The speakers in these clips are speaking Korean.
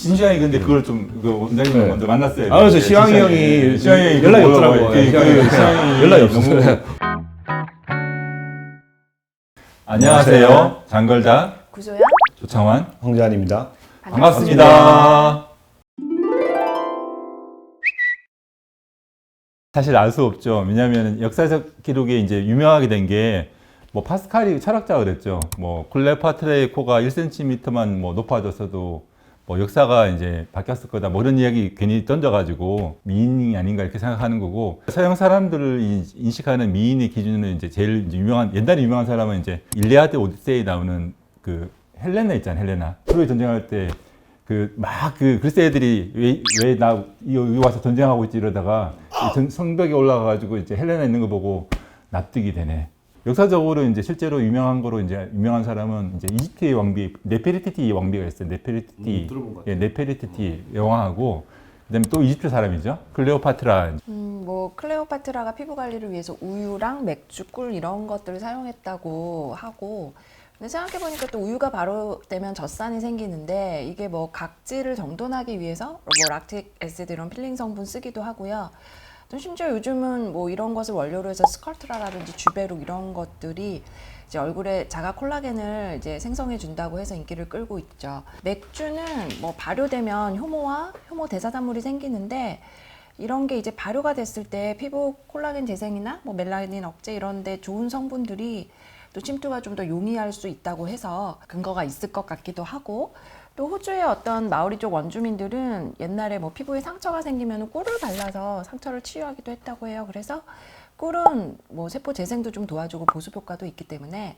진시황이 근데 그걸 좀 원장님 네. 먼저 만났어요. 그래서 시황이 형이 연락이 없더라고요. 연락이 없어요. 안녕하세요. 장걸다 구조연 조창환 황재환입니다. 반갑습니다. 사실 알 수 없죠. 왜냐하면 역사적 기록에 이제 유명하게 된 게 뭐 파스칼이 철학자가 그랬죠. 뭐 클레오파트라의 코가 1cm만 뭐 높아졌어도 뭐 역사가 이제 바뀌었을 거다. 뭐 이런 이야기 괜히 던져가지고 미인이 아닌가 이렇게 생각하는 거고, 서양 사람들을 인식하는 미인의 기준으로 이제 제일 유명한, 옛날에 유명한 사람은 이제 일리아드 오디세이에 나오는 그 헬레나 있잖아요. 헬레나. 트로이 전쟁할 때 그 그리스애들이 왜 나 여기 와서 전쟁하고 있지 이러다가 성벽에 올라가가지고 이제 헬레나 있는 거 보고 납득이 되네. 역사적으로 이제 실제로 유명한 거로 이제 유명한 사람은 이제 이집트의 왕비 네페르티티 왕비가 있어요. 네페르티티, 들어본 것 같아요. 네페르티티 여왕하고, 그다음에 또 이집트 사람이죠. 클레오파트라. 뭐 클레오파트라가 피부 관리를 위해서 우유랑 맥주, 꿀 이런 것들을 사용했다고 하고, 근데 생각해보니까 또 우유가 발효되면 젖산이 생기는데 이게 뭐 각질을 정돈하기 위해서 뭐 락틱 애시드 이런 필링 성분 쓰기도 하고요. 또 심지어 요즘은 뭐 이런 것을 원료로 해서 스컬트라라든지 주베룩 이런 것들이 이제 얼굴에 자가 콜라겐을 이제 생성해 준다고 해서 인기를 끌고 있죠. 맥주는 뭐 발효되면 효모와 효모 대사단물이 생기는데, 이런 게 이제 발효가 됐을 때 피부 콜라겐 재생이나 뭐 멜라닌 억제 이런 데 좋은 성분들이 또 침투가 좀 더 용이할 수 있다고 해서 근거가 있을 것 같기도 하고, 또 호주의 어떤 마오리 쪽 원주민들은 옛날에 뭐 피부에 상처가 생기면 꿀을 발라서 상처를 치유하기도 했다고 해요. 그래서 꿀은 뭐 세포 재생도 좀 도와주고 보습 효과도 있기 때문에,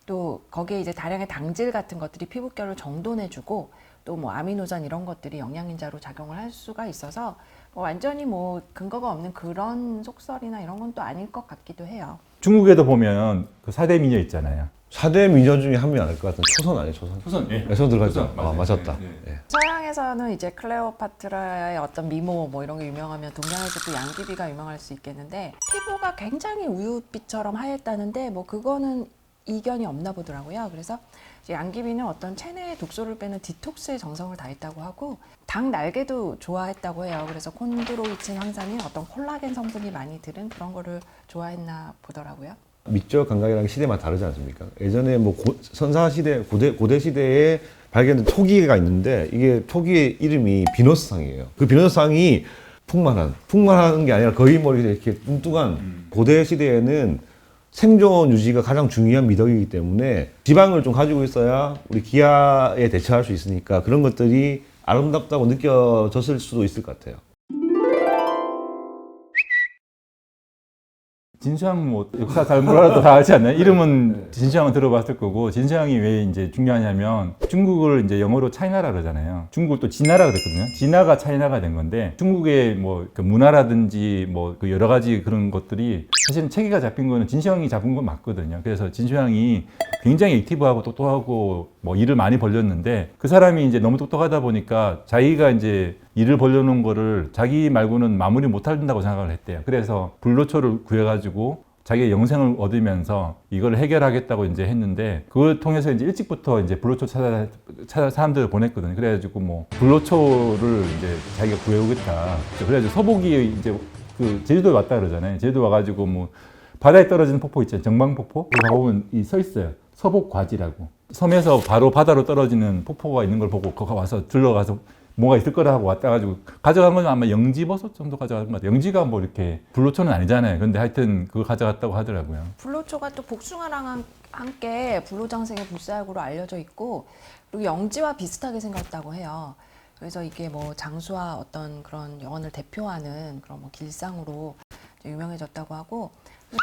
또 거기에 이제 다량의 당질 같은 것들이 피부결을 정돈해주고, 또 뭐 아미노산 이런 것들이 영양인자로 작용을 할 수가 있어서 뭐 완전히 뭐 근거가 없는 그런 속설이나 이런 건 또 아닐 것 같기도 해요. 중국에도 보면 그 4대 미녀 있잖아요. 4대 미녀 중에 한 명 알 것 같은 초선 아니에요? 초선? 초선. 예. 초선 들어갔죠? 맞아요. 맞았다. 네, 네. 예. 서양에서는 이제 클레오파트라의 어떤 미모 뭐 이런 게 유명하면, 동양에서 또 양귀비가 유명할 수 있겠는데, 피부가 굉장히 우유빛처럼 하였다는데 뭐 그거는 이견이 없나 보더라고요. 그래서 이제 양귀비는 어떤 체내의 독소를 빼는 디톡스에 정성을 다했다고 하고, 닭 날개도 좋아했다고 해요. 그래서 콘드로이친 황산인 어떤 콜라겐 성분이 많이 들은 그런 거를 좋아했나 보더라고요. 미적 감각이랑 시대마다 다르지 않습니까? 예전에 뭐 선사 시대, 고대 시대에 발견된 토기가 있는데, 이게 토기의 이름이 비너스상이에요. 그 비너스상이 풍만한 게 아니라 거의 머리에 이렇게 뚱뚱한, 고대 시대에는 생존 유지가 가장 중요한 미덕이기 때문에 지방을 좀 가지고 있어야 우리 기아에 대처할 수 있으니까 그런 것들이 아름답다고 느껴졌을 수도 있을 것 같아요. 진시황 뭐 역사 잘 몰라도 다 알지 않나요? 이름은 진시황은 들어봤을 거고, 진시황이 왜 이제 중요하냐면, 중국을 이제 영어로 차이나라 그러잖아요. 중국을 또 진나라 그랬거든요. 진나가 차이나가 된 건데, 중국의 뭐 그 문화라든지 뭐 그 여러 가지 그런 것들이 사실은 체계가 잡힌 거는 진시황이 잡은 건 맞거든요. 그래서 진시황이 굉장히 액티브하고 똑똑하고 뭐 일을 많이 벌렸는데, 그 사람이 이제 너무 똑똑하다 보니까 자기가 이제 일을 벌려놓은 거를 자기 말고는 마무리 못 한다고 생각을 했대요. 그래서 불로초를 구해가지고 자기의 영생을 얻으면서 이걸 해결하겠다고 이제 했는데, 그걸 통해서 이제 일찍부터 이제 불로초 찾아 사람들을 보냈거든요. 그래가지고 뭐 불로초를 이제 자기가 구해오겠다. 그래가지고 서복이 이제 그 제주도에 왔다 그러잖아요. 제주도 와가지고 뭐 바다에 떨어지는 폭포 있잖아요. 정방폭포. 거기 가보면 서 있어요. 서복과지라고. 섬에서 바로 바다로 떨어지는 폭포가 있는 걸 보고 거기 와서 들러가서 뭐가 있을 거라 하고 왔다 가지고 가져간 건 아마 영지버섯 정도 가져간 것 같아요. 영지가 뭐 이렇게 불로초는 아니잖아요. 근데 하여튼 그거 가져갔다고 하더라고요. 불로초가 또 복숭아랑 함께 불로장생의 불사약으로 알려져 있고, 그리고 영지와 비슷하게 생겼다고 해요. 그래서 이게 뭐 장수와 어떤 그런 영혼을 대표하는 그런 뭐 길상으로 유명해졌다고 하고,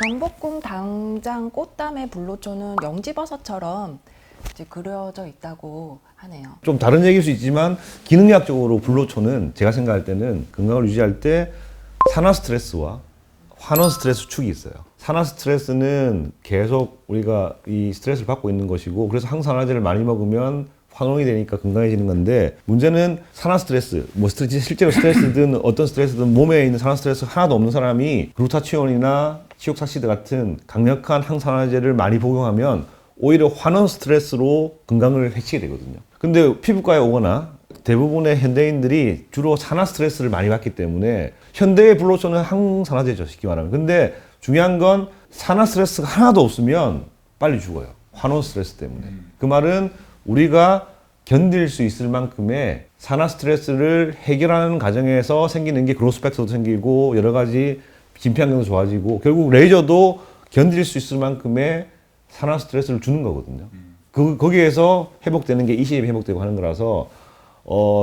경복궁 당장 꽃담의 불로초는 영지버섯처럼 이제 그려져 있다고 하네요. 좀 다른 얘기일 수 있지만, 기능학적으로 불로초는 제가 생각할 때는 건강을 유지할 때 산화 스트레스와 환원 스트레스 축이 있어요. 산화 스트레스는 계속 우리가 이 스트레스를 받고 있는 것이고, 그래서 항산화제를 많이 먹으면 환원이 되니까 건강해지는 건데, 문제는 산화 스트레스, 뭐 실제로 스트레스든 어떤 스트레스든 몸에 있는 산화 스트레스 하나도 없는 사람이 글루타치온이나 치옥사시드 같은 강력한 항산화제를 많이 복용하면 오히려 환원 스트레스로 건강을 해치게 되거든요. 근데 피부과에 오거나 대부분의 현대인들이 주로 산화 스트레스를 많이 받기 때문에 현대의 불로초는 항산화제죠, 쉽게 말하면. 근데 중요한 건 산화 스트레스가 하나도 없으면 빨리 죽어요. 환원 스트레스 때문에. 그 말은 우리가 견딜 수 있을 만큼의 산화 스트레스를 해결하는 과정에서 생기는 게 그로스 팩터도 생기고 여러 가지 진피환경도 좋아지고 결국 레이저도 견딜 수 있을 만큼의 산화 스트레스를 주는 거거든요. 거기에서 회복되는 게 이 시에 회복되고 하는 거라서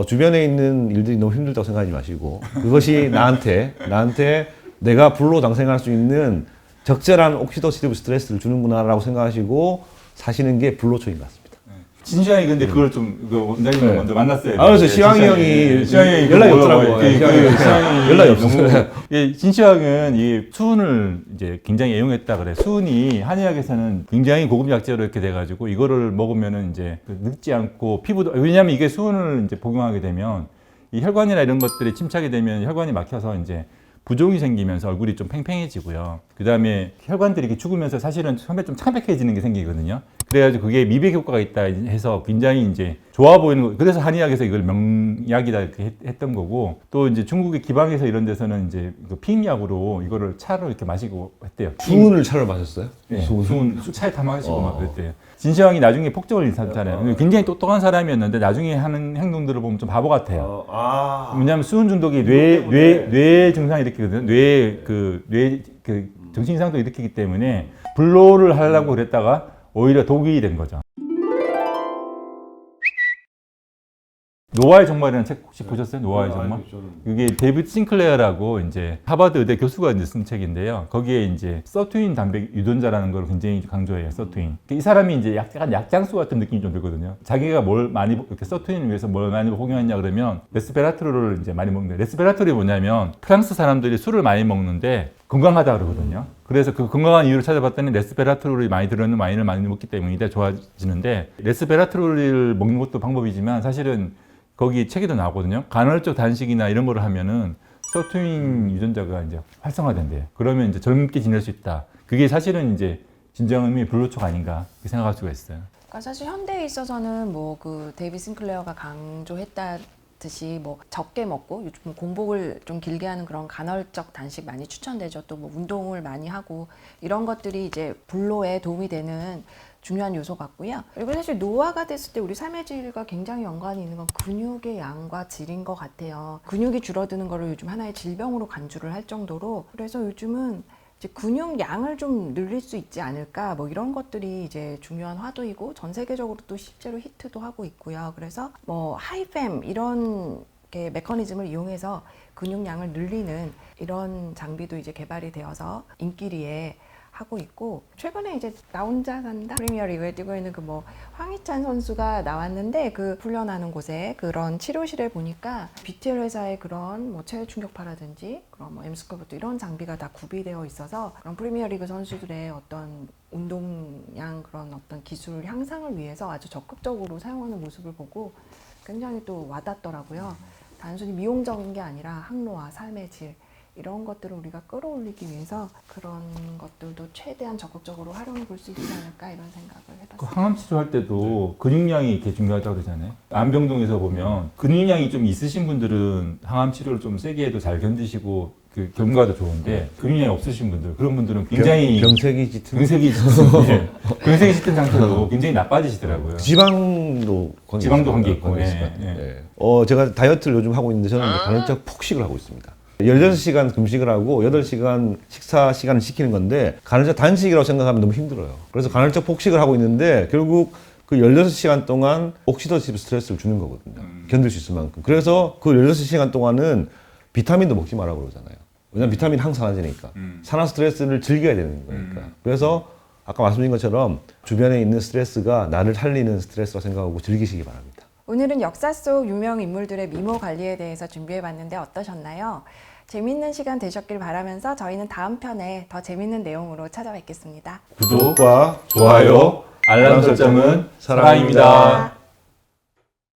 주변에 있는 일들이 너무 힘들다고 생각하지 마시고 그것이 나한테 내가 불로 당생할 수 있는 적절한 옥시도시티브 스트레스를 주는구나라고 생각하시고 사시는 게 불로초인 것 같습니다. 진시황이 근데 그걸 좀 원장님 네. 먼저 만났어요. 그래서 시황이 형이 연락이 없더라고요. 연락이 없어요. 진시황은 이 수은을 이제 굉장히 애용했다 그래. 수은이 한의학에서는 굉장히 고급 약재로 이렇게 돼가지고 이거를 먹으면은 이제 늙지 않고 피부도 왜냐하면 이게 수은을 이제 복용하게 되면 이 혈관이나 이런 것들이 침착이 되면 혈관이 막혀서 이제 부종이 생기면서 얼굴이 좀 팽팽해지고요. 그 다음에 혈관들이 이렇게 죽으면서 사실은 처음에 좀 창백해지는 게 생기거든요. 그래가지고 그게 미백 효과가 있다 해서 굉장히 이제 좋아 보이는 거. 그래서 한의학에서 이걸 명약이다 이렇게 했던 거고 또 이제 중국의 기방에서 이런 데서는 이제 피임약으로 이거를 차로 이렇게 마시고 했대요. 수은을 차로 마셨어요? 네, 수은 차에 다 마시고 막 그랬대요. 진시황이 나중에 폭정을 일삼잖아요. 굉장히 똑똑한 사람이었는데 나중에 하는 행동들을 보면 좀 바보 같아요. 왜냐하면 수은 중독이 뇌 증상이 일으키거든요. 뇌 정신 이상도 일으키기 때문에 불로를 하려고 그랬다가 오히려 독이 된 거죠. 노아의 정말이라는 책 혹시 보셨어요? 노아의 정말? 그게 데이비드 싱클레어라고 이제 하버드 의대 교수가 이제 쓴 책인데요. 거기에 이제 서투인 단백 유전자라는 걸 굉장히 강조해요. 서투인. 이 사람이 이제 약간 약장수 같은 느낌이 좀 들거든요. 자기가 뭘 많이 이렇게 서투인을 위해서 뭘 많이 복용했냐 그러면 레스베라트롤을 이제 많이 먹는데 레스베라트롤이 뭐냐면 프랑스 사람들이 술을 많이 먹는데 건강하다 그러거든요. 그래서 그 건강한 이유를 찾아봤더니 레스베라트롤이 많이 들어있는 와인을 많이 먹기 때문이다 좋아지는데 레스베라트롤을 먹는 것도 방법이지만 사실은 거기 책에도 나오거든요. 간헐적 단식이나 이런 거를 하면은 서투인 유전자가 이제 활성화된대요. 그러면 이제 젊게 지낼 수 있다. 그게 사실은 이제 진정 의미의 불로초가 아닌가 이렇게 생각할 수가 있어요. 그러니까 사실 현대에 있어서는 뭐 그 데이비드 싱클레어가 강조했다듯이 뭐 적게 먹고 요즘 뭐 공복을 좀 길게 하는 그런 간헐적 단식 많이 추천되죠. 또 뭐 운동을 많이 하고 이런 것들이 이제 불로에 도움이 되는 중요한 요소 같고요. 그리고 사실 노화가 됐을 때 우리 삶의 질과 굉장히 연관이 있는 건 근육의 양과 질인 것 같아요. 근육이 줄어드는 거를 요즘 하나의 질병으로 간주를 할 정도로 그래서 요즘은 이제 근육 양을 좀 늘릴 수 있지 않을까 뭐 이런 것들이 이제 중요한 화두이고 전 세계적으로 또 실제로 히트도 하고 있고요. 그래서 뭐 하이팸 이런 게 메커니즘을 이용해서 근육량을 늘리는 이런 장비도 이제 개발이 되어서 인기리에 하고 있고 최근에 이제 나 혼자 산다 프리미어리그에 뛰고 있는 그 뭐 황희찬 선수가 나왔는데 그 훈련하는 곳에 그런 치료실에 보니까 BTL 회사의 그런 뭐 체외 충격파라든지 그런 뭐 엠스커버트 이런 장비가 다 구비되어 있어서 그런 프리미어리그 선수들의 어떤 운동량 그런 어떤 기술 향상을 위해서 아주 적극적으로 사용하는 모습을 보고 굉장히 또 와닿더라고요. 단순히 미용적인 게 아니라 항노화, 삶의 질 이런 것들을 우리가 끌어올리기 위해서 그런 것들도 최대한 적극적으로 활용해 볼 수 있지 않을까 이런 생각을 해봤어요. 그 항암 치료할 때도 근육량이 이렇게 중요하다고 그러잖아요. 안병동에서 보면 근육량이 좀 있으신 분들은 항암 치료를 좀 세게 해도 잘 견디시고 그 결과도 좋은데 근육량이 없으신 분들 그런 분들은 굉장히 병색이 짙은 병색이 짙은 상태로 굉장히 나빠지시더라고요. 지방도 관계 있고. 제가 다이어트를 요즘 하고 있는데 저는 간헐적 폭식을 하고 있습니다. 16시간 금식을 하고 8시간 식사 시간을 지키는 건데 간헐적 단식이라고 생각하면 너무 힘들어요. 그래서 간헐적 폭식을 하고 있는데 결국 그 16시간 동안 옥시더티브 스트레스를 주는 거거든요. 견딜 수 있을 만큼. 그래서 그 16시간 동안은 비타민도 먹지 말라고 그러잖아요. 왜냐면 비타민 항산화제니까. 산화 스트레스를 즐겨야 되는 거니까. 그래서 아까 말씀드린 것처럼 주변에 있는 스트레스가 나를 살리는 스트레스라고 생각하고 즐기시기 바랍니다. 오늘은 역사 속 유명 인물들의 미모 관리에 대해서 준비해봤는데 어떠셨나요? 재밌는 시간 되셨길 바라면서 저희는 다음 편에 더 재밌는 내용으로 찾아뵙겠습니다. 구독과 좋아요, 알람 설정은 사랑입니다.